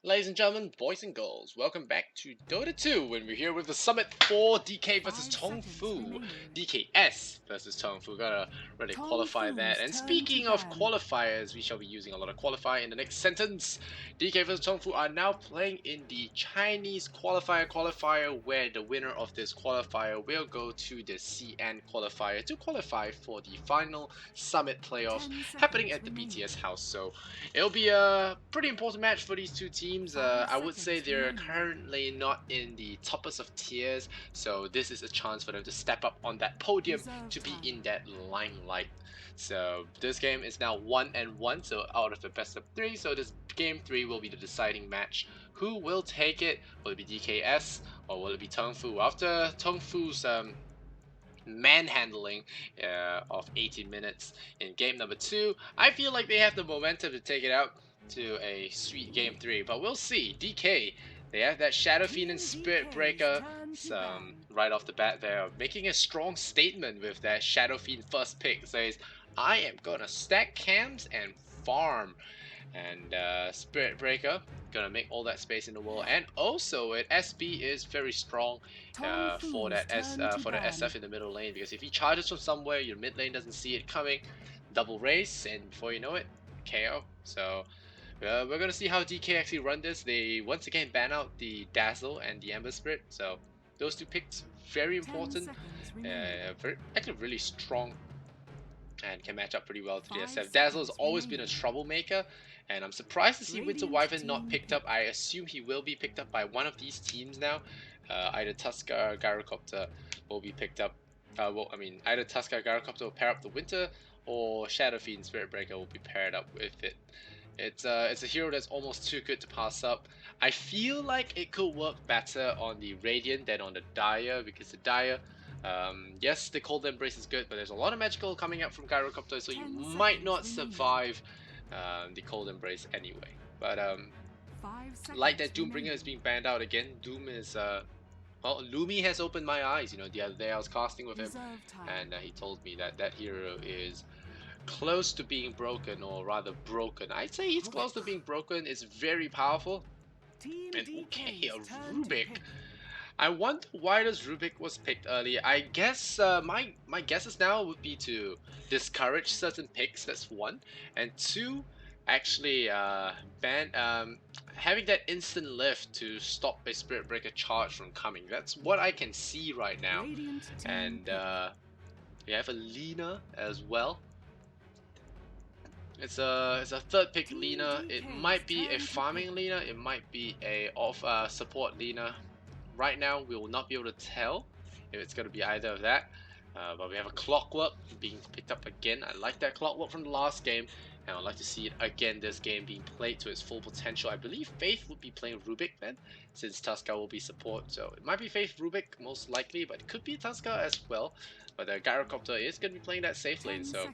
Ladies and gentlemen, boys and girls, welcome back to Dota 2 when we're here with the Summit for DK versus Tongfu. DKS versus Tongfu, gotta really qualify that. And speaking of qualifiers, we shall be using a lot of qualifier in the next sentence. DK versus Tongfu are now playing in the Chinese qualifier where the winner of this qualifier will go to the CN qualifier to qualify for the final Summit playoffs happening at the BTS house. So it'll be a pretty important match for these two teams. I would say they're currently not in the toppest of tiers, so this is a chance for them to step up on that podium to be in that limelight. So this game is now 1-1, so out of the best of 3, so this game 3 will be the deciding match. Who will take it? Will it be DKS or will it be Tongfu? After Tongfu's manhandling of 18 minutes in game number 2, I feel like they have the momentum to take it out to a sweet game 3, but we'll see. DK, they have that Shadow Fiend and Spirit Breaker right off the bat. They're making a strong statement with that Shadow Fiend first pick. Says, I am gonna stack cams and farm. And Spirit Breaker gonna make all that space in the world, and also SB is very strong for that SF in the middle lane, because if he charges from somewhere, your mid lane doesn't see it coming, double race, and before you know it, KO. So we're gonna see how DK actually run this. They once again ban out the Dazzle and the Ember Spirit, so those two picks very important, actually really strong, and can match up pretty well to the SF. Dazzle has always been a troublemaker, and I'm surprised to see Winter Wyvern not picked up. I assume he will be picked up by one of these teams now. Either Tusker or Gyrocopter will be picked up. Either Tusker or Gyrocopter will pair up the Winter, or Shadow Fiend Spirit Breaker will be paired up with it. It's a hero that's almost too good to pass up. I feel like it could work better on the Radiant than on the Dire, because the Dire, yes, the Cold Embrace is good, but there's a lot of magical coming out from Gyrocopter, so you might not survive the Cold Embrace anyway. But like that Doombringer is being banned out again. Doom is well, Lumi has opened my eyes. You know, the other day I was casting with him, and he told me that that hero is close to being broken, or rather broken. I'd say he's close to being broken. It's very powerful. And okay, a Rubik. I wonder why this Rubik was picked earlier. I guess my guesses now would be to discourage certain picks. That's one, and two, actually having that instant lift to stop a Spirit Breaker charge from coming. That's what I can see right now. And we have a Lina as well. It's a third pick Lina. It might be a farming Lina. It might be a support Lina. Right now, we will not be able to tell if it's going to be either of that. But we have a Clockwork being picked up again. I like that Clockwork from the last game, and I'd like to see it again this game being played to its full potential. I believe Faith would be playing Rubik then, since Tusker will be support. So it might be Faith Rubik most likely, but it could be Tusker as well. But the Gyrocopter is going to be playing that safe lane, so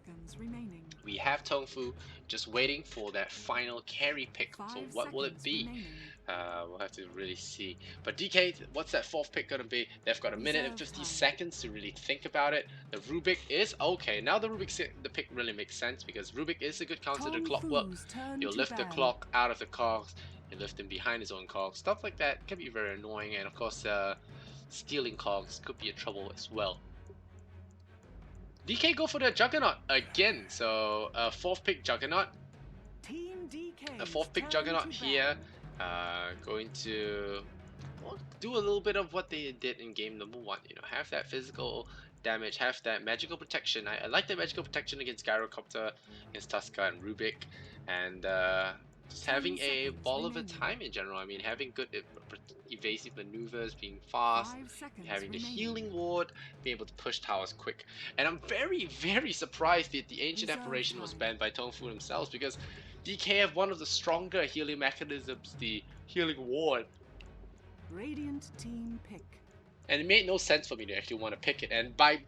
we have Tongfu just waiting for that final carry pick. So what will it be? We'll have to really see. But DK, what's that fourth pick gonna be? They've got a minute and 50 seconds to really think about it. The Rubik is okay. Now the pick really makes sense, because Rubik is a good counter to Clockwork. You'll lift the clock out of the cogs, you lift him behind his own cogs. Stuff like that can be very annoying, and of course stealing cogs could be a trouble as well. DK go for the Juggernaut again, so fourth pick Juggernaut. A fourth pick Juggernaut here. Going to do a little bit of what they did in game number 1. You know, have that physical damage, have that magical protection. I like the magical protection against Gyrocopter, against Tusker and Rubik, and just having a ball of a time in general. I mean, having good evasive maneuvers, being fast, having the healing ward, being able to push towers quick. And I'm very, very surprised that the Ancient Apparition was banned by Tongfu themselves, because DK have one of the stronger healing mechanisms, the healing ward. Radiant team pick. And it made no sense for me to actually want to pick it. And by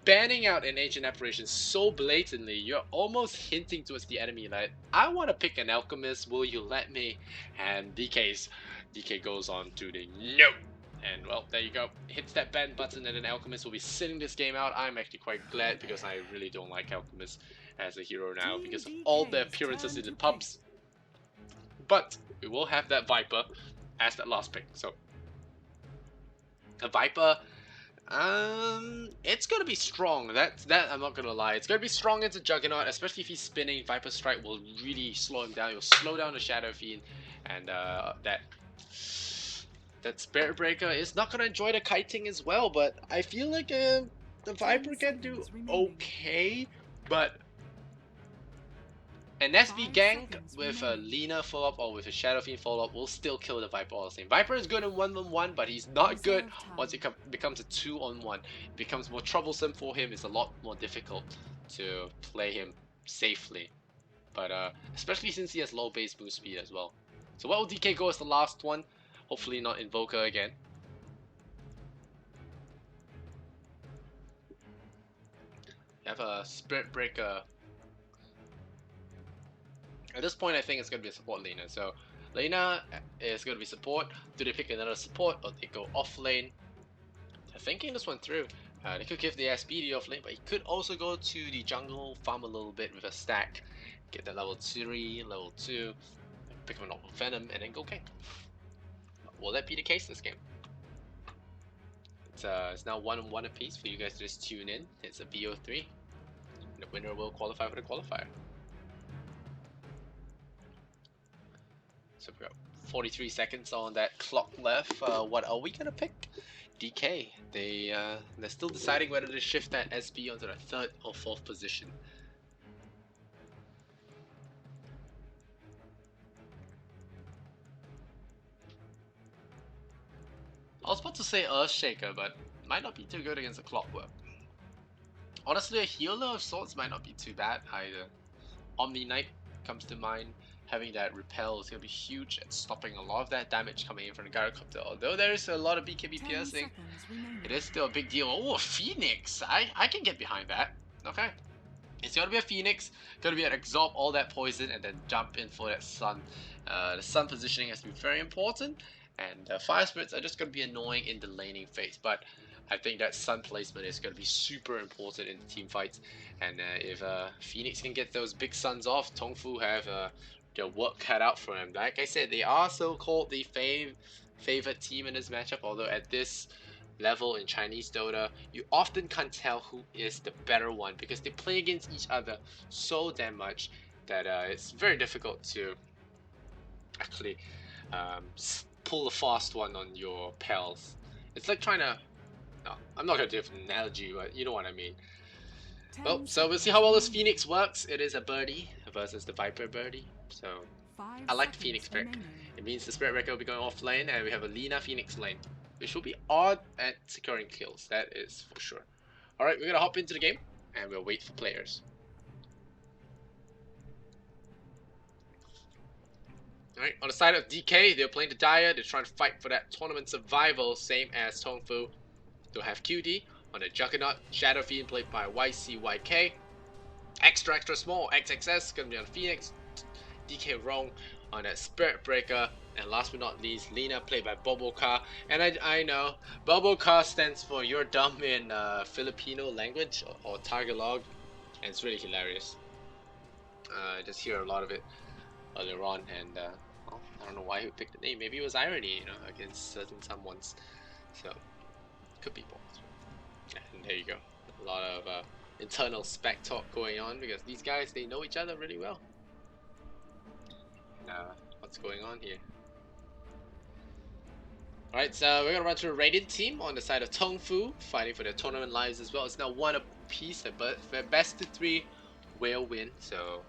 banning out an Ancient Apparition so blatantly, you're almost hinting towards the enemy that I want to pick an Alchemist, will you let me? And DK goes on to the no. And well, there you go. Hits that ban button, and an Alchemist will be sitting this game out. I'm actually quite glad, because I really don't like Alchemist as a hero now because of all the appearances in the pubs. But we will have that Viper as that last pick. So the Viper, it's gonna be strong. That I'm not gonna lie. It's gonna be strong into Juggernaut, especially if he's spinning. Viper Strike will really slow him down. It will slow down the Shadow Fiend, and that Spirit Breaker is not gonna enjoy the kiting as well. But I feel like the Viper can do okay, but an SB gank with a Lina follow-up or with a Shadow Fiend follow-up will still kill the Viper all the same. Viper is good in 1-on-1, but he's not good once it becomes a 2-on-1. It becomes more troublesome for him. It's a lot more difficult to play him safely. But especially since he has low base move speed as well. So what will DK go as the last one? Hopefully not Invoker again. You have a Spirit Breaker. At this point, I think it's going to be a support Lina. So, Lina is going to be support. Do they pick another support or they go off lane? They're thinking this one through. They could give the SB off lane, but he could also go to the jungle, farm a little bit with a stack, get that level 3, level 2, pick up an Normal Venom, and then go gank. Will that be the case this game? It's now 1-on-1 apiece for you guys to just tune in. It's a BO3. The winner will qualify for the qualifier. So we got 43 seconds on that clock left. What are we gonna pick? DK. They're still deciding whether to shift that SB onto the 3rd or 4th position. I was about to say Earthshaker, but might not be too good against a Clockwork. Honestly, a healer of sorts might not be too bad either. Omni Knight comes to mind. Having that repel is going to be huge at stopping a lot of that damage coming in from the Gyrocopter. Although there is a lot of BKB piercing, it is still a big deal. Oh, a Phoenix! I can get behind that. Okay. It's going to be a Phoenix, going to be an absorb all that poison and then jump in for that Sun. The Sun positioning has to be very important, and Fire Spirits are just going to be annoying in the laning phase. But I think that Sun placement is going to be super important in the team fights. And if Phoenix can get those big Suns off, Tongfu have their work cut out for him. Like I said, they are so-called the favorite team in this matchup, although at this level in Chinese Dota, you often can't tell who is the better one because they play against each other so damn much that it's very difficult to actually pull a fast one on your pals. It's like trying to... No, I'm not going to do an analogy, but you know what I mean. Well, so we'll see how well this Phoenix works. It is a birdie versus the Viper birdie. So I like the Phoenix pick. It means the Spirit Breaker will be going off lane and we have a Lina Phoenix lane, which will be odd at securing kills, that is for sure. Alright, we're gonna hop into the game and we'll wait for players. Alright, on the side of DK, they're playing the Dire, they're trying to fight for that tournament survival, same as Tongfu. They'll have QD on the Juggernaut, Shadow Fiend played by YCYK. Extra small, XXS, gonna be on Phoenix, DK Rong on that Spirit Breaker, and last but not least, Lina played by Boboka. And I know, Boboka stands for you're dumb in Filipino language or Tagalog, and it's really hilarious. I just hear a lot of it earlier on, and well, I don't know why he picked the name. Maybe it was irony, you know, against certain someones. So, could be both. And there you go. A lot of internal spec talk going on because these guys, they know each other really well. What's going on here? Alright, so we're gonna run through a Radiant team on the side of Tongfu, fighting for their tournament lives as well. It's now 1 apiece, but the best of 3 will win, so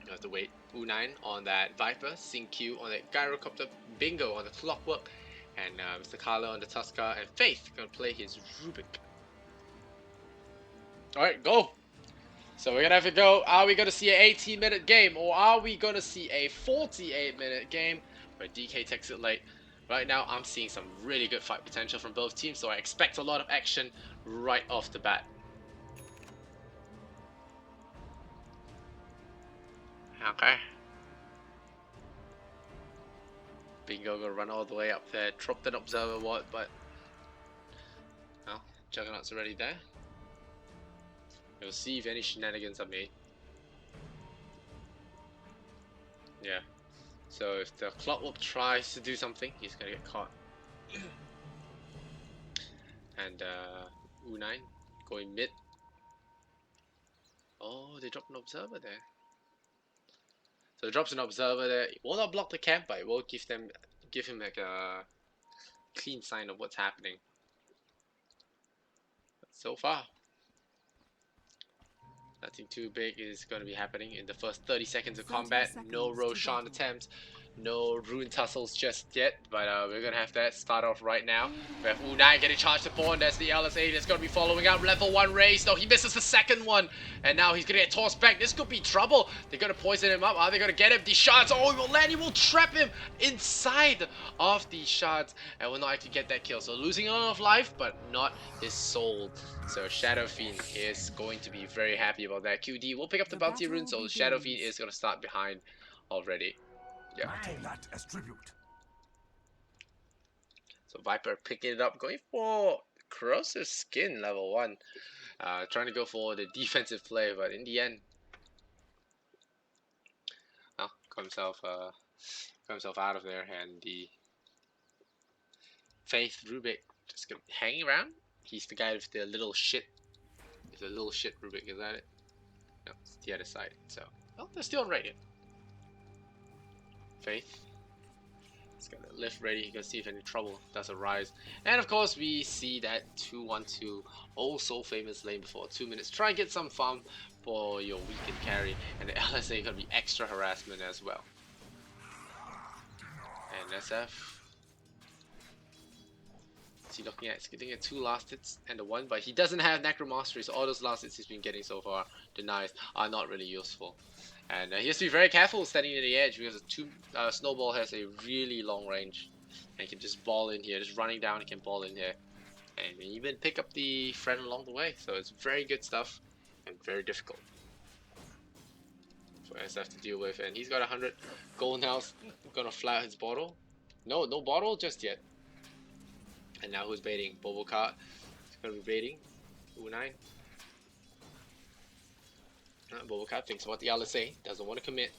you have to wait. U9 on that Viper, Q on that Gyrocopter, Bingo on the Clockwork, and Mr. Carlo on the Tusker, and Faith gonna play his Rubik. Alright, go! So we're gonna have to go. Are we gonna see an 18-minute game, or are we gonna see a 48-minute game where DK takes it late? Right now, I'm seeing some really good fight potential from both teams, so I expect a lot of action right off the bat. Okay. Bingo gonna run all the way up there, dropped an observer ward, but well, Juggernaut's already there. We'll see if any shenanigans are made. Yeah. So if the Clockwork tries to do something, he's gonna get caught. And U9 going mid. Oh, they dropped an observer there. So it drops an observer there. It will not block the camp, but it will give him like a clean sign of what's happening. But so far, nothing too big is going to be happening in the first 30 seconds of combat. No Roshan attempts, no Rune Tussles just yet, but we're going to have that start off right now. We have U9 getting charged upon. There's the LSA that's going to be following up. Level 1 raise. No, he misses the second one, and now he's going to get tossed back. This could be trouble. They're going to poison him up. Are they going to get him? These shards. Oh, he will land. He will trap him inside of these shards, and will not actually get that kill. So losing a lot of life, but not his soul. So Shadow Fiend is going to be very happy about that. QD will pick up the bounty rune, so Shadow Fiend is going to start behind already. Yeah. That as tribute. So Viper picking it up, going for Corrosive Skin level 1. Trying to go for the defensive play, but in the end, got himself out of there, and the Faith Rubik just gonna be hanging around. He's the guy with the little shit. It's a little shit Rubik, is that it? No, it's the other side. So, well, they're still rated. Faith. He's got the lift ready. You can see if any trouble does arise. And of course, we see that 212, oh so famous lane before 2 minutes. Try and get some farm for your weekend carry. And the LSA gonna be extra harassment as well. And SF. What's he looking at? He's getting 2 last hits and the 1, but he doesn't have Necromastery, so all those last hits he's been getting so far, denies, are not really useful. And he has to be very careful standing near the edge because Snowball has a really long range and can just ball in here, just running down, he can ball in here and even pick up the friend along the way. So it's very good stuff and very difficult for SF to deal with. And he's got 100 gold now. Gonna fly out his bottle. No bottle just yet. And now who's baiting? Bobo Cart. He's gonna be baiting. U9. Bobo Cart thinks about the LSA, doesn't want to commit.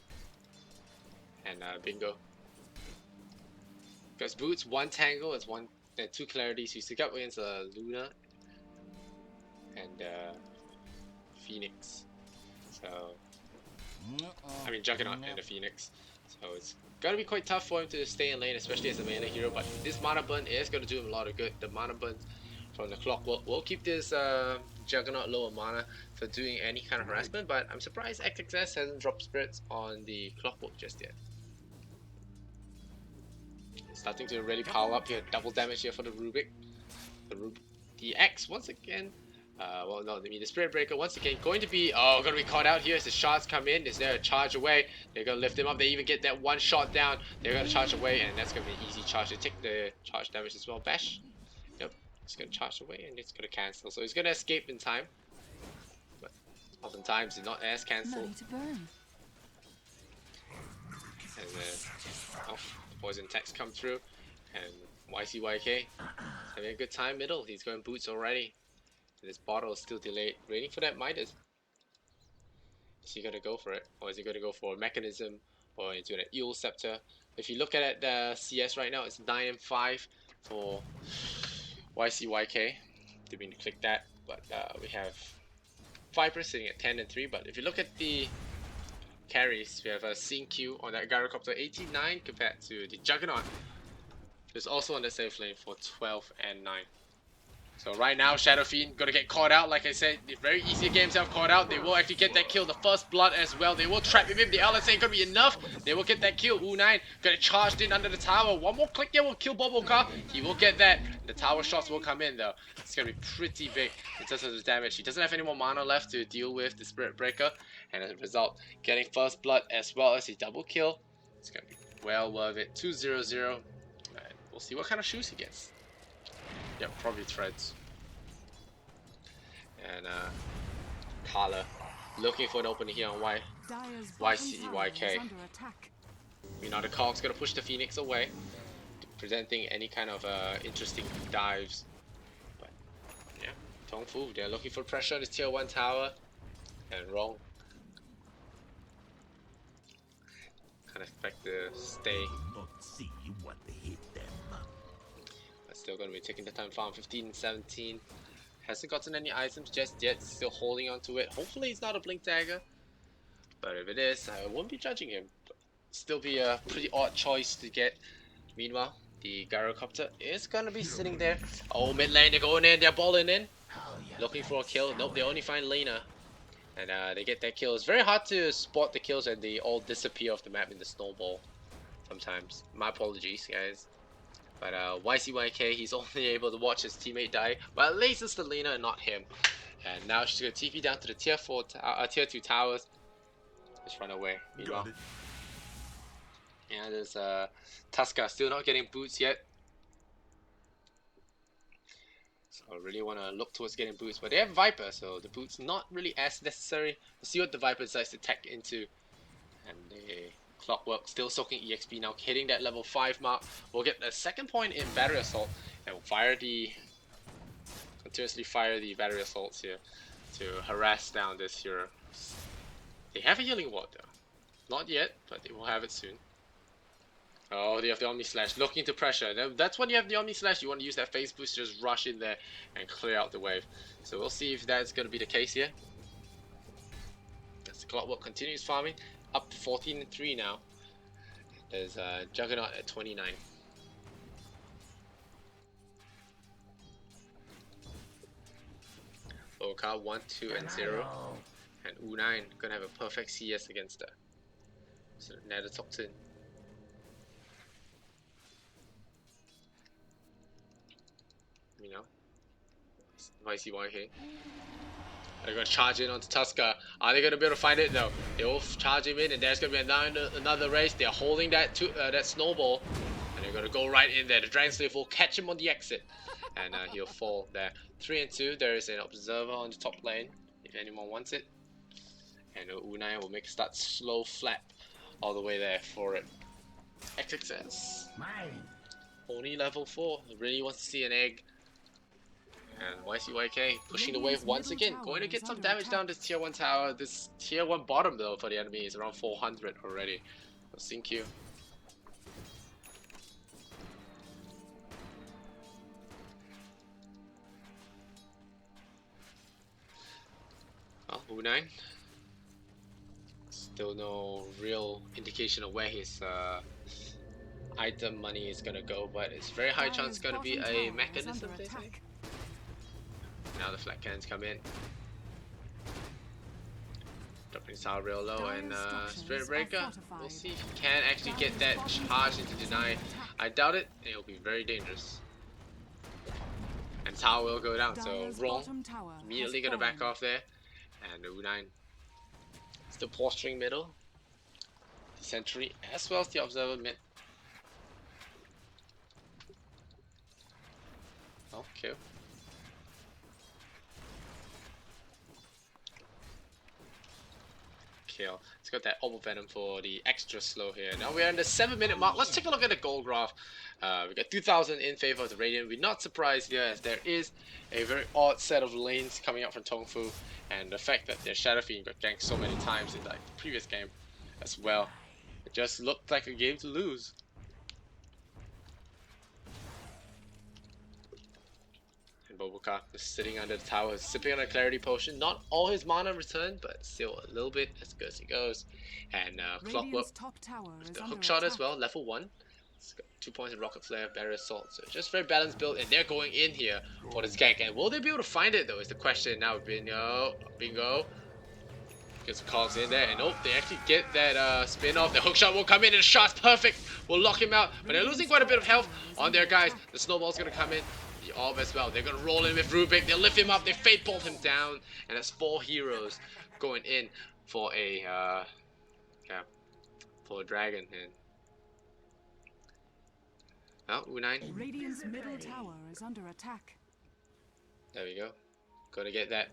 And bingo. Because Boots, 1 Tangle, it's 2 Clarities. He's stick up against Luna and Phoenix. So, I mean Juggernaut and the Phoenix. So it's gonna be quite tough for him to stay in lane, especially as a melee hero. But this mana burn is gonna do him a lot of good. The mana burn from the Clockwork will keep this Juggernaut lower mana for doing any kind of harassment. But I'm surprised XXS hasn't dropped spirits on the Clockwork just yet. Starting to really pile up here. Double damage here for the Rubik. The X once again. Well, no, I mean the Spirit Breaker once again going to be gonna be caught out here as the shots come in. Is there a charge away? They're gonna lift him up. They even get that 1 shot down. They're gonna charge away, and that's gonna be an easy charge. They take the charge damage as well. Bash. Yep, it's gonna charge away and it's gonna cancel. So he's gonna escape in time, but oftentimes it's not as cancelled. And the poison attacks come through, and YCYK having a good time middle. He's going Boots already. This bottle is still delayed, waiting for that Midas. Is he gonna go for it? Or is he gonna go for a Mechanism? Or into an Eel Scepter? If you look at the CS right now, it's 9 and 5 for YCYK. Didn't mean to click that, but we have Viper sitting at 10 and 3. But if you look at the carries, we have a Q on that Gyrocopter 89 compared to the Juggernaut, who's also on the same lane for 12 and 9. So right now, Shadow Fiend gonna get caught out. Like I said, the very easy game to have caught out. They will actually get that kill, the first blood as well. They will trap him in. The LS ain't gonna be enough. They will get that kill. U9 gonna charge in under the tower. 1 more click there will kill Boboka. He will get that. The tower shots will come in though. It's gonna be pretty big in terms of the damage. He doesn't have any more mana left to deal with the Spirit Breaker, and as a result, getting first blood as well as a double kill. It's gonna be well worth it. 2-0-0. And we'll see what kind of shoes he gets. Yep, probably threads. And Kala looking for an opening here on YCYK. You know, the Cog's gonna push the Phoenix away, presenting any kind of interesting dives. But yeah, Tongfu, they're looking for pressure on this tier 1 tower, and wrong. Kind expect to stay. Not see what hit them. But still going to be taking the time farm. 15, 17. Hasn't gotten any items just yet. Still holding on to it. Hopefully it's not a blink dagger. But if it is, I won't be judging him. Still be a pretty odd choice to get. Meanwhile, the gyrocopter is going to be sitting there. Oh, mid lane, they're going in. They're balling in. Looking for a kill. Nope, they only find Lena. And they get that kill. It's very hard to spot the kills and they all disappear off the map in the snowball. Sometimes. My apologies, guys. But YCYK, he's only able to watch his teammate die. But at least it's the Lena and not him. And now she's going to TP down to the tier 2 towers. Just run away. Meanwhile. Yeah, there's Tuska still not getting boots yet. So I really want to look towards getting boots, but they have Viper, so the boots not really as necessary. We'll see what the Viper decides to tech into. And the Clockwork still soaking EXP now, hitting that level 5 mark. We'll get the second point in Battery Assault, and we'll continuously fire the Battery Assaults here to harass down this hero. They have a healing ward though. Not yet, but they will have it soon. Oh, they have the Omni Slash, looking to pressure. That's when you have the Omni Slash, you want to use that phase boost, just rush in there and clear out the wave. So we'll see if that's going to be the case here. As the Clockwork continues farming, up to 14-3 now. There's Juggernaut at 29. Oka 1, 2, and 0. And U9 gonna have a perfect CS against her. So Nether Toxin. You know, YCYK. They're gonna charge in onto Tuska. Are they gonna be able to find it? No. They will charge him in, and there's gonna be another race. They're holding that that snowball, and they're gonna go right in there. The Dragon Slave will catch him on the exit, and he'll fall there. 3 and 2. There is an observer on the top lane if anyone wants it, and U9 will make that slow flap all the way there for it. XXS. Only level 4. Really wants to see an egg. And YCYK pushing the wave once again, going to get some damage down this tier 1 tower. This tier 1 bottom though for the enemy is around 400 already. So sync you. Oh, U9. Still no real indication of where his item money is gonna go, but it's very high chance it's gonna be a mechanism, they think. Now the flat cannons come in. Dropping Tower real low, and Spirit Breaker. We'll see if he can actually get that charge into deny. I doubt it, and it'll be very dangerous. And Tower will go down, so Rong immediately gonna back off there. And U9 still posturing middle. The Sentry as well as the Observer mid. Oh, kill. Kill. Let's got that Orb of Venom for the extra slow here. Now we're in the 7-minute mark. Let's take a look at the goal graph. We got 2,000 in favor of the Radiant. We're not surprised here, as there is a very odd set of lanes coming out from Tongfu, and the fact that their Shadow Fiend got ganked so many times in like the previous game as well. It just looked like a game to lose. Boboka is sitting under the tower, sipping on a clarity potion. Not all his mana returned, but still a little bit as good as it goes. And Clockwork with the hook shot as well, level 1. It's got 2 points in Rocket Flare, Barrier Assault. So just very balanced build, and they're going in here for this gank. And will they be able to find it though? Is the question now. Bingo. Gets the cogs in there, and oh, they actually get that spin off. The hook shot will come in, and the shot's perfect. Will lock him out, but they're losing quite a bit of health on their guys. The snowball's gonna come in. The orb as well. They're gonna roll in with Rubik. They'll lift him up. They fate bolt him down, and that's 4 heroes going in for a dragon. And oh, U9. Radiant's middle tower is under attack. There we go. Gonna get that.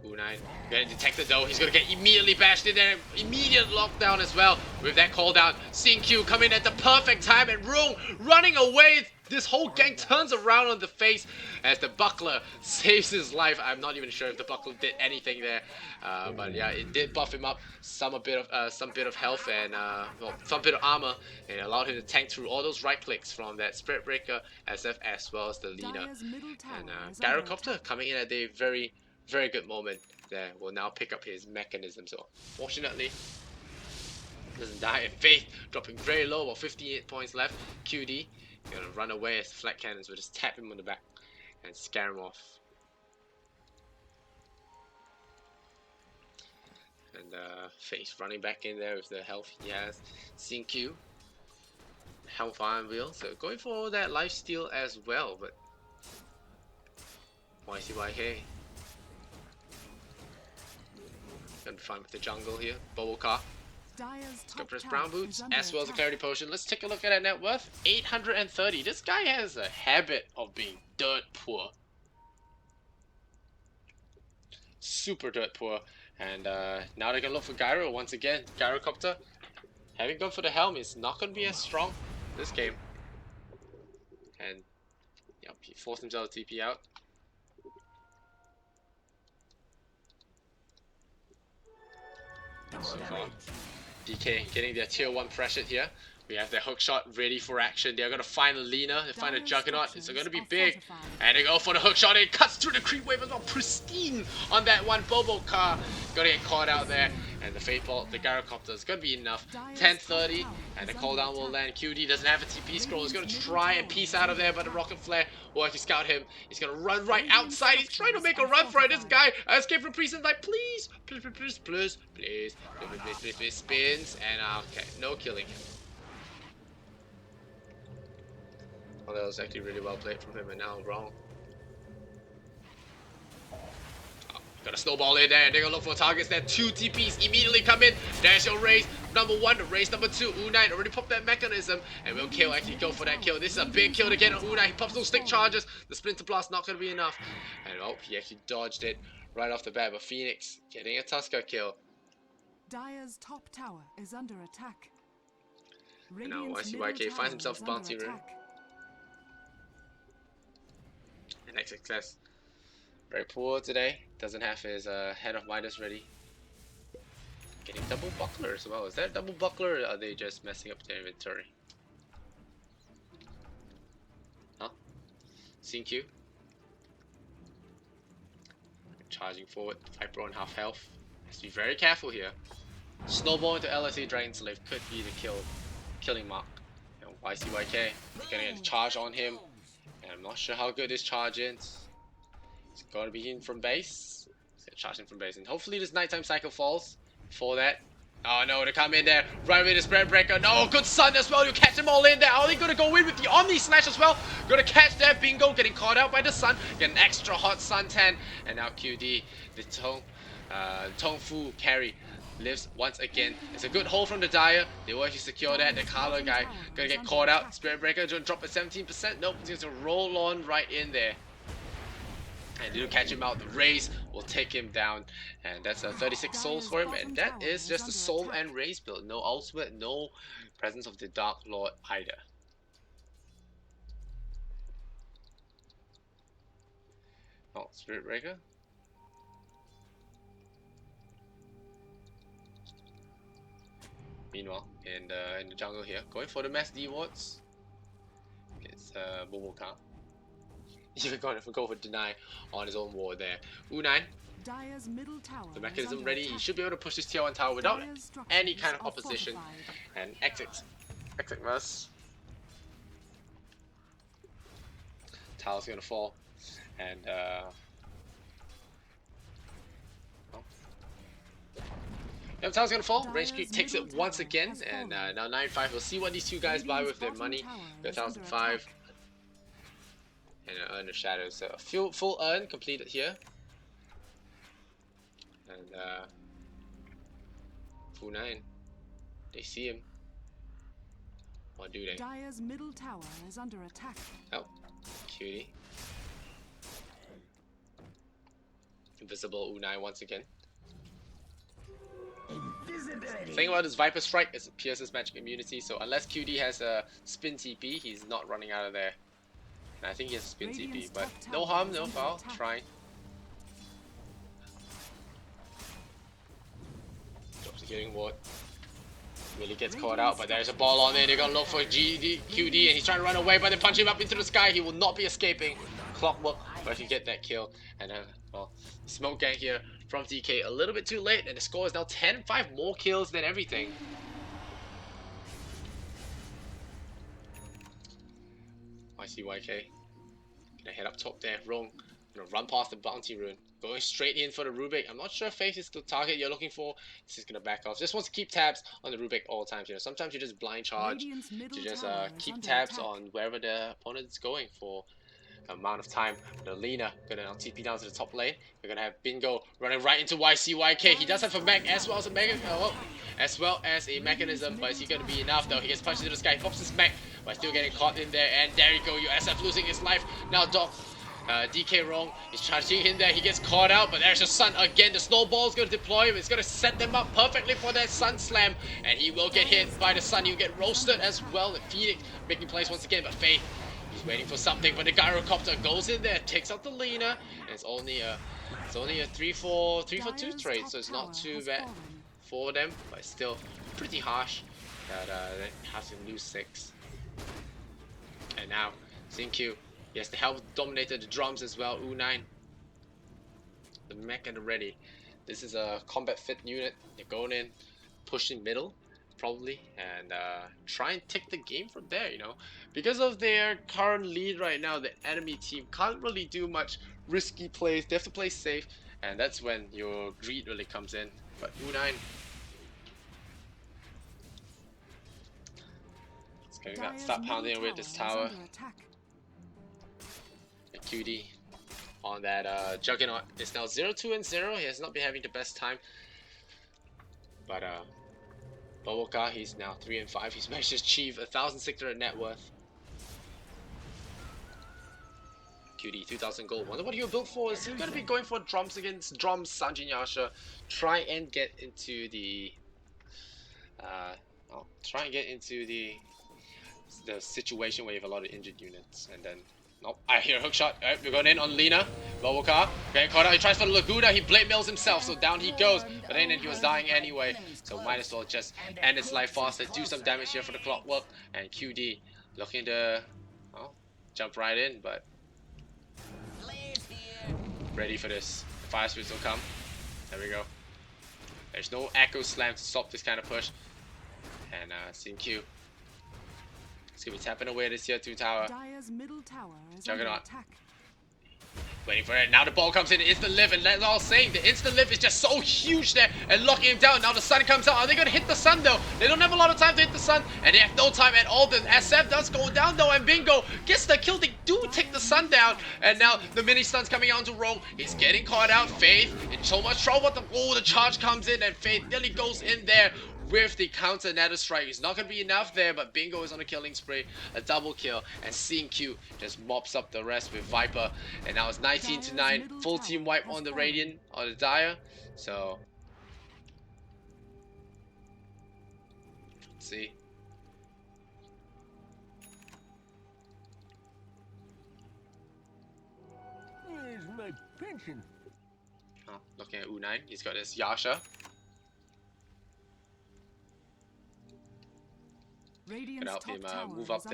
U9 gonna detect it though. He's gonna get immediately bashed in there. Immediate lockdown as well with that call down. CQ coming at the perfect time, and Rung running away. this whole gang turns around on the face as the buckler saves his life. I'm not even sure if the buckler did anything there, but yeah, it did buff him up some bit of health and well, some bit of armor, and it allowed him to tank through all those right clicks from that Spirit Breaker SF as well as the Lina. And Gyrocopter coming in at a very good moment there will now pick up his mechanism. So fortunately, doesn't die. And Faith dropping very low, while 58 points left. QD gonna run away as the flat cannons will just tap him on the back and scare him off. And Faith running back in there with the health he has. Q, health iron wheel, so going for that life steal as well, but YCYK gonna be fine with the jungle here. Bubble car. Go press brown boots as well as a clarity potion. Let's take a look at that net worth. 830. This guy has a habit of being dirt poor. Super dirt poor. And now they're gonna look for Gyro once again. Gyrocopter having gone for the helm is not gonna be as strong this game. And yep, he forced himself to TP out. So far, DK getting their tier 1 pressured here. We have their hook shot ready for action. They're gonna find a Lina, they find a Juggernaut. It's gonna be big. And they go for the hook shot. It cuts through the creep wave as well. Pristine on that one Bobo car. Gonna get caught out there. And the Fate Bolt, the Gyrocopter is gonna be enough. 10:30, and the cooldown will land. QD doesn't have a TP scroll. He's gonna try and piece out of there, but the Rocket Flare will actually scout him. He's gonna run right outside. He's trying to make a run for it. This guy escaped from prison. Like, please, spins. And okay, no killing him. Oh, that was actually really well played from him, and now wrong. Got a snowball in there, and they're gonna look for targets there. 2 TPs immediately come in. There's your raise number 1, the raise number 2. Unai already popped that mechanism, and will kill actually go for that kill. This is a big kill to get on Unai. He pops those stick charges. The Splinter Blast not gonna be enough. And oh, he actually dodged it right off the bat. But Phoenix getting a Tusker kill. Dire's top tower is under attack. And now YCYK finds himself a bounty room. And XXS very poor today. Doesn't have his Head of Midas ready. Getting double buckler as well. Is that double buckler, or are they just messing up their inventory? Huh? Q. Charging forward. Viper on half health. Has to be very careful here. Snowball into LSA Dragon Slave could be the killing mark. And YCYK getting a charge on him. And I'm not sure how good this charge is. It's gonna be in from base. He's gonna charge in from base, and hopefully this nighttime cycle falls for that. Oh no, they come in there right with the Spirit Breaker. No, good Sun as well. You catch them all in there. Are they gonna go in with the Omni Slash as well? Gonna catch that Bingo, getting caught out by the Sun. Get an extra hot suntan, and now QD, the Tongfu carry lives once again. It's a good hold from the Dire. They will actually secure that. The Carlo guy gonna get caught out. Spirit Breaker gonna drop at 17%. Nope, he's gonna roll on right in there. And to catch him out, the raise will take him down, and that's 36 souls for him, and that is just a soul and raise build. No ultimate, no presence of the Dark Lord either. Oh, Spirit Breaker. Meanwhile, in the jungle here, going for the mass D wards. It's Momoka. Even going to go for deny on his own ward there. U9, the mechanism ready. He should be able to push this tier 1 tower without any kind of opposition. And exit must. Tower's gonna fall. And yep, tower's gonna fall. Range creep takes it once again. And now 9-5. We'll see what these two guys buy with their money. 1005. And Earn of Shadows. So a full earn completed here. And full 9. They see him. Or do they? Dire's middle tower is under attack. Oh, cutie. Invisible Unai once again. The thing about this Viper Strike is it pierces magic immunity, so unless QD has a spin TP, he's not running out of there. And I think he has a spin TP, Radiant's but top no tower harm, is no under foul. attack. Trying. Drops the killing ward. Really gets caught out, but there's a ball on there. They're gonna look for QD, and he's trying to run away, but they punch him up into the sky. He will not be escaping. Clockwork, but if you get that kill, and well, smoke gang here from DK a little bit too late, and the score is now 10-5, more kills than everything. I see YK. Gonna head up top there. Wrong. Gonna run past the bounty rune. Going straight in for the Rubik. I'm not sure if Faith is the target you're looking for. This is gonna back off. Just wants to keep tabs on the Rubik all times. You know, sometimes you just blind charge Radiant's middle to just tower is keep under tabs attack. on wherever the opponent's going for amount of time. The Lina gonna now TP down to the top lane. We're gonna have Bingo running right into YCYK. He does have a mech as well as a mega, as well as a mechanism, but is he gonna be enough though? He gets punched into the sky, pops his mech, but still getting caught in there. And there you go, USF losing his life. Now Doc. DK wrong. He's charging in there. He gets caught out, but there's a Sun again. The snowball's going to deploy him. It's going to set them up perfectly for that Sun slam, and he will get hit by the Sun. He'll get roasted as well. The Phoenix making plays once again, but Faith, he's waiting for something. But the Gyrocopter goes in there, takes out the Lina, and it's only a 3-for-2 trade, so it's not too bad for them, but it's still pretty harsh that they have to lose 6. And now Zinq. Yes, the help dominated the drums as well. U9. The mech and the ready. This is a combat fit unit. They're going in, pushing middle, probably, and try and take the game from there, you know. Because of their current lead right now, the enemy team can't really do much risky plays. They have to play safe, and that's when your greed really comes in. But U9. It's going to start pounding away this tower. QD on that Juggernaut is now 0-2-0. He has not been having the best time, but Bowoka, he's now 3-5. He's managed to achieve 1,600 net worth. QD 2,000 gold. Wonder what he'll build for. Is he going to be going for drums against drums? Sanjin Yasha try and get into the the situation where you have a lot of injured units, and then nope, I hear a hook shot. Alright, we're going in on Lina. Bowoka getting caught out. He tries for the Laguna. He blade mails himself, so down he goes. But then he was dying anyway, so might as well just end his life faster. Do some damage here for the Clockwork. And QD looking to jump right in, but ready for this. The fire spirits will come. There we go. There's no Echo Slam to stop this kind of push. And Zinq. It's gonna be tapping away this tier 2 tower. Juggernaut. Waiting for it. Now the ball comes in. Instant live, and that's all saying. The instant live is just so huge there and locking him down. Now the Sun comes out. Are they gonna hit the Sun though? They don't have a lot of time to hit the Sun, and they have no time at all. The SF does go down though, and Bingo gets the kill. They do take the Sun down, and now the mini Stun's coming out to roll. He's getting caught out. Faith in so much trouble. The charge comes in, and Faith nearly goes in there with the counter nether strike. It's not going to be enough there, but Bingo is on a killing spree, a double kill, and Zinq just mops up the rest with Viper, and now it's 19-9, full team wipe on the Radiant, on the Dire, so let's see. Where's my pension? Looking at U9, he's got his Yasha. Can help him move up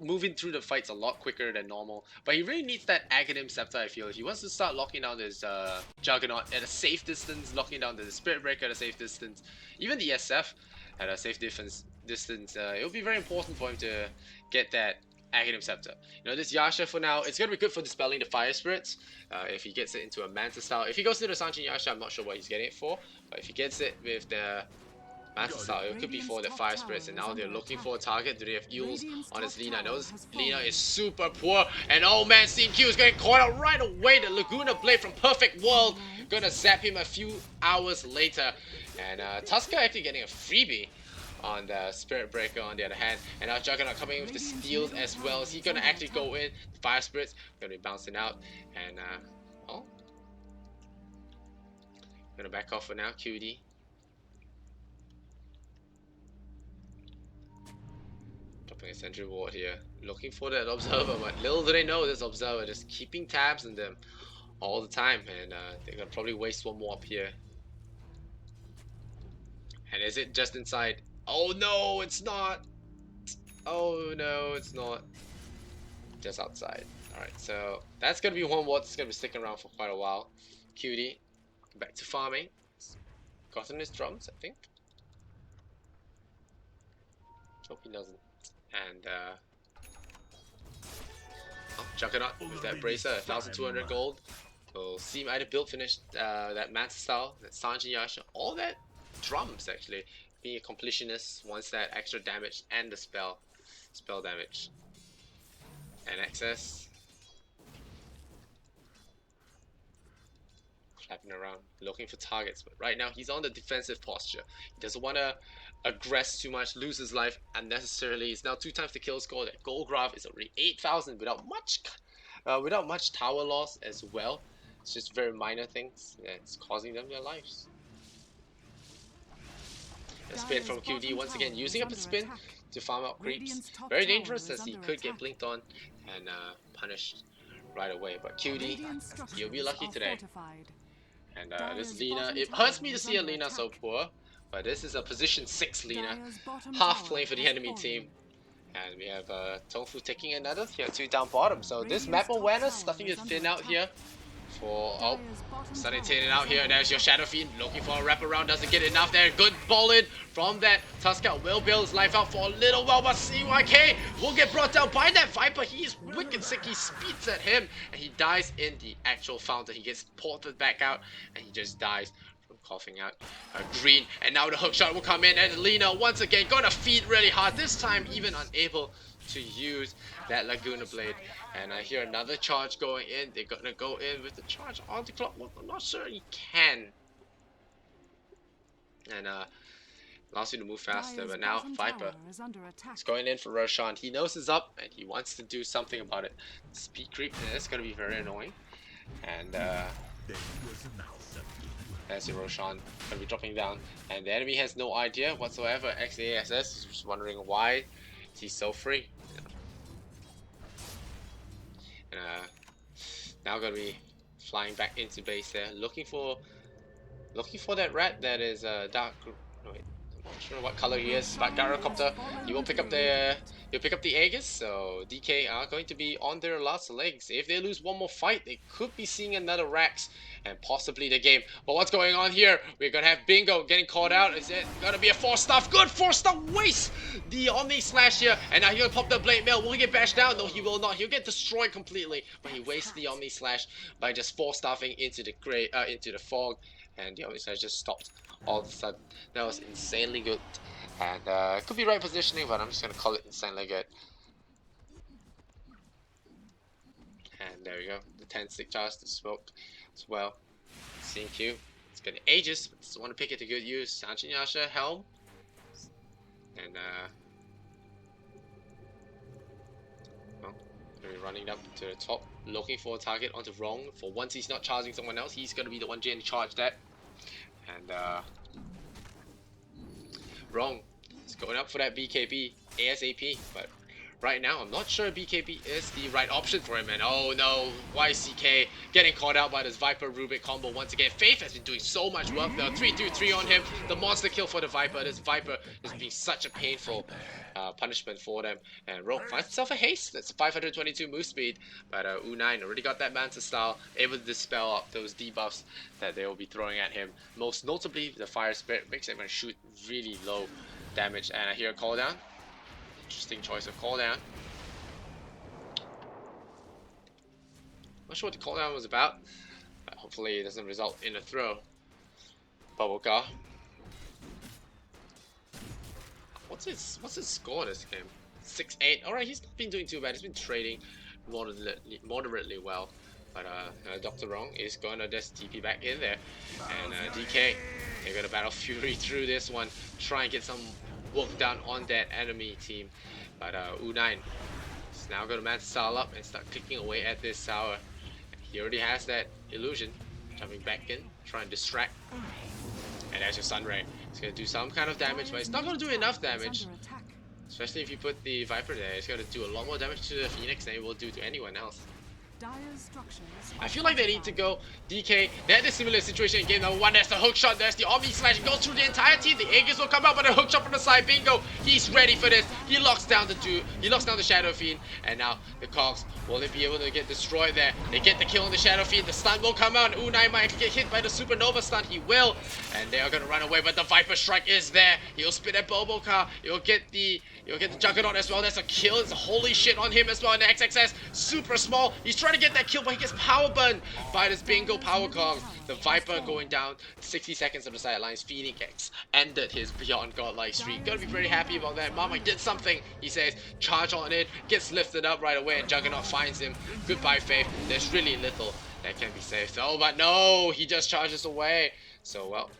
moving through the fights a lot quicker than normal. But he really needs that Aghanim Scepter, I feel. If he wants to start locking down his Juggernaut at a safe distance, locking down the Spirit Breaker at a safe distance, even the SF at a safe distance, it will be very important for him to get that Aghanim Scepter. You know, this Yasha for now, it's going to be good for dispelling the Fire Spirits. If he gets it into a Manta style. If he goes to the Sanjin Yasha, I'm not sure what he's getting it for. But if he gets it with the Manta style, it could be for the Fire Spirits, and now they're looking for a target. Do they have Eels on his Lina? Knows Lina is super poor, and oh man, Zinq is getting caught out right away. The Laguna Blade from Perfect World gonna zap him a few hours later, and Tusker actually getting a freebie on the Spirit Breaker on the other hand, and now Juggernaut coming in with the steals as well. Is he gonna actually go in? Fire Spirits gonna be bouncing out, and gonna back off for now. QD. Playing sentry ward here, looking for that observer, but little do they know this observer just keeping tabs on them all the time, and they're gonna probably waste one more up here. And is it just inside? Oh no, it's not. Oh no, it's not. Just outside. Alright, so that's gonna be one ward that's gonna be sticking around for quite a while. Cutie, back to farming. Gotten his drums, I think. Hope he doesn't. And oh, Juggernaut with that bracer, 1,200 gold. Will seem either build finished that Manta style, that Sanjin Yasha, all that drums actually. Being a completionist wants that extra damage and the spell damage. And access. Flapping around, looking for targets, but right now he's on the defensive posture. He doesn't want to aggress too much, lose his life unnecessarily. It's now 2 times the kill score. That gold graph is already 8,000 without much tower loss as well. It's just very minor things that's causing them their lives. A spin from QD once again, using up a spin to farm out creeps. Very dangerous as he could get blinked on and punished right away. But QD, he'll be lucky today. And this Lina, it hurts me to see a Lina so poor, but this is a position 6 Lina, half playing for the enemy team. And we have Tongfu taking another tier 2 down bottom. So this map awareness starting to thin out here. Oh, starting to thin it out here. There's your Shadow Fiend looking for a wraparound, doesn't get enough there. Good ball in from that. Tusker will bail his life out for a little while, but CYK will get brought down by that Viper. He is wicked sick. He speeds at him and he dies in the actual fountain. He gets ported back out and he just dies from coughing out green. And now the hook shot will come in and Lina once again gonna feed really hard. This time even unable to use that Laguna Blade. And I hear another charge going in. They're gonna go in with the charge on the clock. Well, I'm not sure he can. And allows you to move faster, but now Viper is going in for Roshan. He knows he's up and he wants to do something about it. Speed creep, and it's gonna be very annoying. And there's your Roshan gonna be dropping down, and the enemy has no idea whatsoever. XASS is just wondering why he's so free. And now gonna be flying back into base there, looking for that rat that is dark. No, wait, I'm not sure what color he is, but Gyrocopter. He will pick up the Aegis. So DK are going to be on their last legs. If they lose one more fight, they could be seeing another Rax and possibly the game. But what's going on here? We're gonna have Bingo getting caught out. Is it gonna be a 4-star? Good 4-star waste the Omni Slash here, and now he's gonna pop the Blade Mail. Will he get bashed down? No, he will not. He'll get destroyed completely. But he wastes the Omni Slash by just 4-staffing into the fog, and the Omni Slash just stopped all of a sudden. That was insanely good, and could be right positioning, but I'm just gonna call it insanely good. And there we go, the 10-stick charge, the smoke as well. Seeing Q, it's got Aegis, but doesn't want to pick it to good use. Sanjin Yasha, Helm, and well, gonna be running up to the top, looking for a target onto Wrong. For once he's not charging someone else, he's gonna be the one getting charged that. And Wrong is going up for that BKB ASAP, but right now I'm not sure BKB is the right option for him. And oh no, YCK getting caught out by this Viper Rubik combo once again. Faith has been doing so much work. The 3-2-3 on him, the monster kill for the Viper. This Viper has been such a painful punishment for them. And Rogue finds himself a haste. That's 522 move speed, but U9 already got that Manta style, able to dispel up those debuffs that they will be throwing at him. Most notably, the Fire Spirit makes him shoot really low damage. And I hear a cooldown. Interesting choice of cooldown. Not sure what the cooldown was about, but hopefully it doesn't result in a throw. Bubble car. What's his score this game? 6-8. Alright, he's not been doing too bad. He's been trading moderately well. But Dr. Wrong is gonna just TP back in there. And DK, they're gonna battle Fury through this one. Try and get some work done on that enemy team. But U9 is now gonna Manta style up and start clicking away at this tower. He already has that illusion. Jumping back in, trying to distract. And there's your Sunray. It's gonna do some kind of damage, but it's not gonna do enough damage. Especially if you put the Viper there, it's gonna do a lot more damage to the Phoenix than it will do to anyone else. Dire's structures I are feel like they need to fortified. go DK. They had a similar situation in game number 1. There's the hook shot, there's the Omni Slash. It goes through the entire team. The Aegis will come out, but a hook shot from the side. Bingo. He's ready for this. He locks down the dude. He locks down the Shadow Fiend. And now the Cogs, will they be able to get destroyed there? They get the kill on the Shadow Fiend. The stun will come out. Unai might get hit by the Supernova stun. He will. And they are going to run away, but the Viper Strike is there. He'll spit at Bobo Car. He'll get the Juggernaut as well. There's a kill. It's a holy shit on him as well. And the XXS, super small. He's trying to get that kill, but he gets power burned by this Bingo Power Kong. The Viper going down 60 seconds on the sidelines. Phoenix ended his Beyond Godlike streak. Gotta be pretty happy about that. Mama did something. He says, charge on it, gets lifted up right away, and Juggernaut finds him. Goodbye, Faith. There's really little that can be saved. Oh, but no, he just charges away. So, well,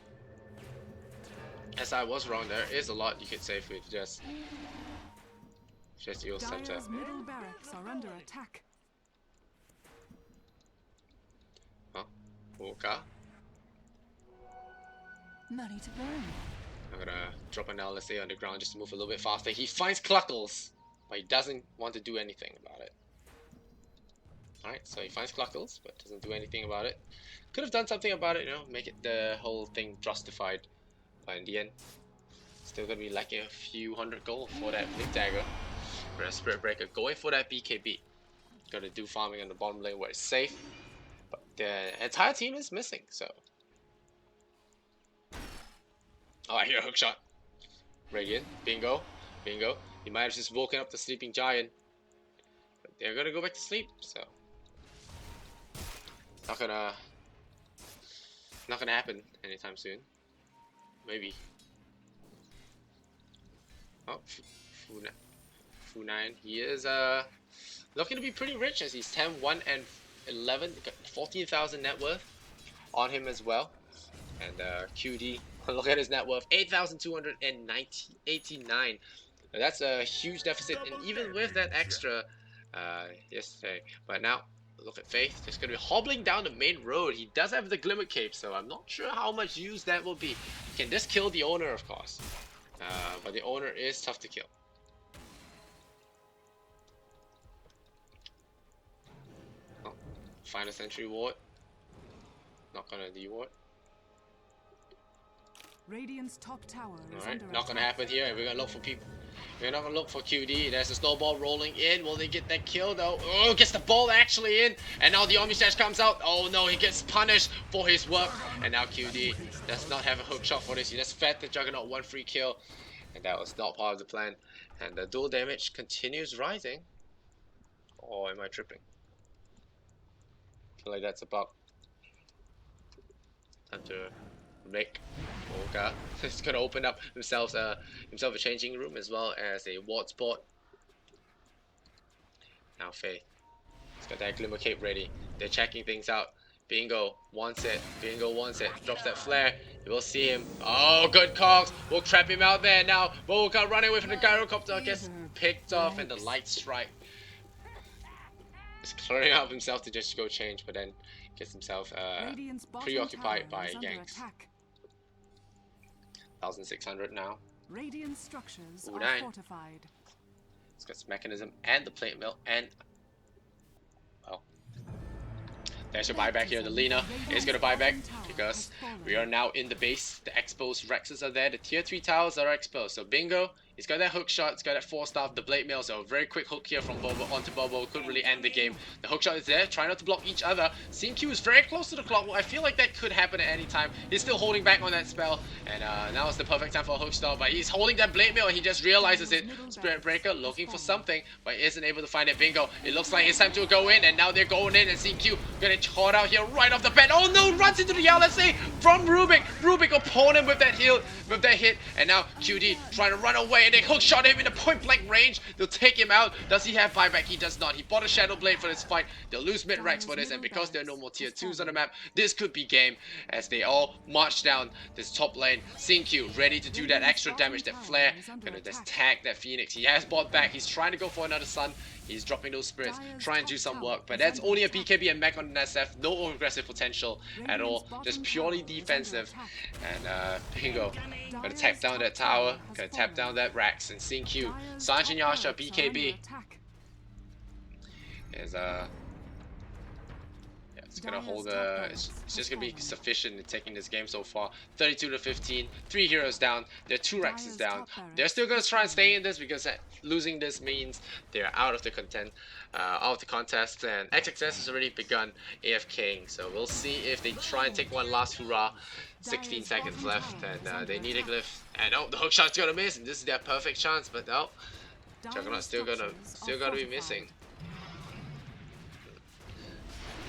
as I was wrong, there is a lot you could save with just your center. Dire's middle barracks are under attack. Okay. Money to burn. I'm gonna drop an LSA on the ground just to move a little bit faster. He finds Cluckles, but he doesn't want to do anything about it. Alright, so he finds Cluckles, but doesn't do anything about it. Could have done something about it, you know, make it the whole thing justified. But in the end, still gonna be lacking a few hundred gold for that Blink Dagger. Whereas Spirit Breaker going for that BKB. Gotta do farming on the bottom lane where it's safe. But the entire team is missing, so. Oh, I hear a hook shot. Radiant, bingo, bingo. He might have just woken up the sleeping giant. But they're gonna go back to sleep, so. Not gonna happen anytime soon. Maybe. Oh, Fu9. He is looking to be pretty rich as he's 10, 1, and 11, 14,000 net worth on him as well. And QD, look at his net worth, 8,289. That's a huge deficit, and even with that extra yesterday. But now, look at Faith, just gonna be hobbling down the main road. He does have the Glimmer Cape, so I'm not sure how much use that will be. Can this kill the owner, of course? But the owner is tough to kill. Final Sentry ward. Not gonna de-ward. Radiant's top tower is Alright, under not gonna attack. happen here. We're gonna look for people. We're not gonna look for QD. There's a snowball rolling in. Will they get that kill though? Oh, gets the ball actually in. And now the Omnislash comes out. Oh no, he gets punished for his work. And now QD does not have a hook shot for this. He just fed the Juggernaut one free kill. And that was not part of the plan. And the dual damage continues rising. Or am I tripping? I feel like that's about time to make Olga. He's gonna open up himself a changing room as well as a ward spot. Now Faye, he's got that Glimmer Cape ready. They're checking things out. Bingo wants it. Bingo wants it. Drops that flare. You will see him. Oh, good Cogs. We'll trap him out there now. Volca running away from the gyrocopter gets picked off, and the light strike. He's clearing out himself to just go change, but then gets himself Radiant's bottom preoccupied tower by is under ganks. attack. 1,600 now. Radiant structures are Unai. fortified. It's got its mechanism and the plate mill and well. There's your buyback here. The Lina is gonna buy back because we are now in the base. The exposed Rexes are there. The tier 3 towers are exposed. So bingo. He's got that hook shot, he's got that 4-star, the blade mail, so a very quick hook here from Bobo onto Bobo, could really end the game. The hook shot is there, try not to block each other. CQ is very close to the clock, well, I feel like that could happen at any time. He's still holding back on that spell, and now is the perfect time for a hook shot, but he's holding that blade mail and he just realizes it. Spirit Breaker looking for something, but isn't able to find it. Bingo, it looks like it's time to go in, and now they're going in, and CQ getting caught out here right off the bat. Oh no, runs into the LSA from Rubik. Rubik upon him with that heal, with that hit, and now QD trying to run away, and they hook shot him in a point blank range. They'll take him out. Does he have buyback? He does not. He bought a Shadow Blade for this fight. They'll lose mid-Rex for this, and because there are no more tier 2s on the map, this could be game as they all march down this top lane. Xingqiu ready to do that extra damage, that flare. Gonna just tag that Phoenix. He has bought back. He's trying to go for another Sun. He's dropping those spirits, trying to do some work, but that's only a BKB and mech on an SF. No aggressive potential at all, just purely defensive. And bingo, gonna tap down that tower, gonna tap down that Rex and CQ. Dire's Sanjin top Yasha barracks are under BKB attack. is yeah, it's gonna Dire's hold top it's, barracks it's has just gonna be fallen. sufficient in taking this game so far. 32 to 15, 3 heroes down. There are 2 Rexes Dire's down. top barracks They're still gonna has try and stay fallen. in this because losing this means they're out of the out of the contest, and XXS has already begun AFKing. So we'll see if they try and take one last hurrah. 16 Dire's seconds bottom left, tower is and under they need a attack. glyph. And oh, the hookshot's gonna miss, and this is their perfect chance. But no, Juggernaut's Dire's structures are still gonna be fortified. missing.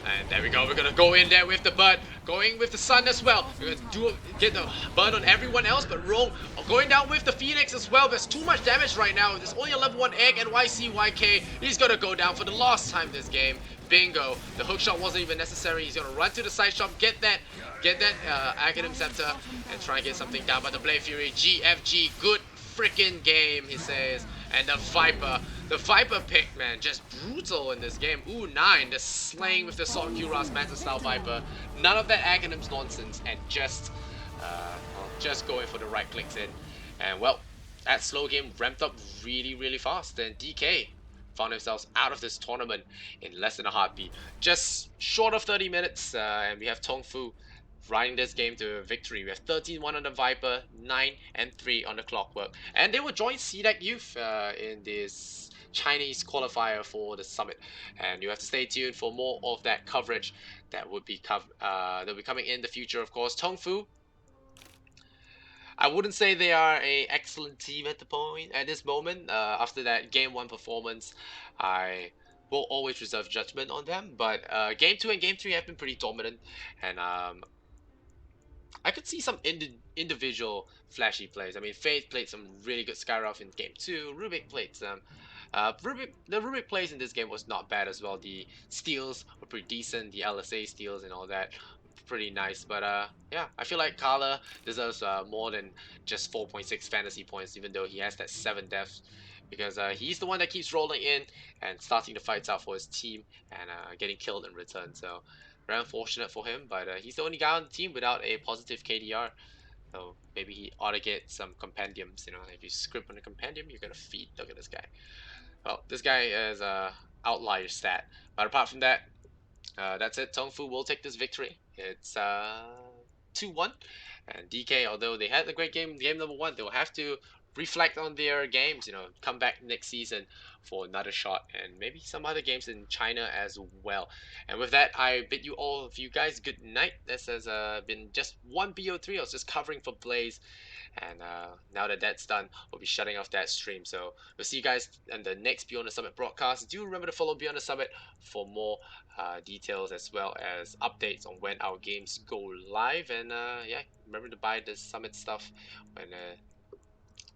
And there we go. We're gonna go in there with the Bud, going with the Sun as well. We're gonna get the Bud on everyone else, but Roll going down with the Phoenix as well. There's too much damage right now. There's only a level 1 egg, and YCYK, he's gonna go down for the last time this game. Bingo. The hookshot wasn't even necessary. He's gonna run to the side shop, get that Academ Scepter, and try and get something down. But the Blade Fury, GFG, good freaking game, he says. And the Viper pick, man, just brutal in this game. Ooh, 9, the slaying with the Salt Kuras Manta style Viper. None of that Aghanim's nonsense, and just going for the right clicks in. And well, that slow game ramped up really fast. Then DK found themselves out of this tournament in less than a heartbeat. Just short of 30 minutes, and we have Tongfu riding this game to victory. We have 13-1 on the Viper, 9 and 3 on the Clockwork. And they will join CDEC Youth in this Chinese qualifier for the summit. And you have to stay tuned for more of that coverage that would be that'll be coming in the future, of course. Tongfu, I wouldn't say they are a excellent team at this moment. After that game 1 performance, I will always reserve judgment on them. But game 2 and game 3 have been pretty dominant, and I could see some individual flashy plays. I mean, Faith played some really good Skyroth in game 2. Rubik played some. The Rubik plays in this game was not bad as well. The steals were pretty decent. The LSA steals and all that, pretty nice. But yeah, I feel like Kala deserves more than just 4.6 fantasy points, even though he has that 7 deaths. Because he's the one that keeps rolling in and starting the fights out for his team and getting killed in return. So very unfortunate for him, but he's the only guy on the team without a positive KDR. So maybe he ought to get some compendiums. You know, if you script on a compendium, you're gonna feed. Look at this guy. Well, this guy is a outlier stat. But apart from that, that's it. Tongfu will take this victory. It's 2-1. And DK, although they had a great game number 1, they'll have to reflect on their games, you know, come back next season for another shot, and maybe some other games in China as well. And with that, I bid you all of you guys good night. This has been just one BO3. I was just covering for Blaze, and now that that's done, we'll be shutting off that stream. So we'll see you guys in the next Beyond the Summit broadcast. Do remember to follow Beyond the Summit for more details as well as updates on when our games go live. And yeah, remember to buy the Summit stuff when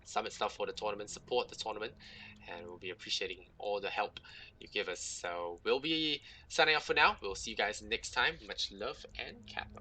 Summit stuff for the tournament. Support the tournament, and we'll be appreciating all the help you give us. So we'll be signing off for now. We'll see you guys next time. Much love and Kappa.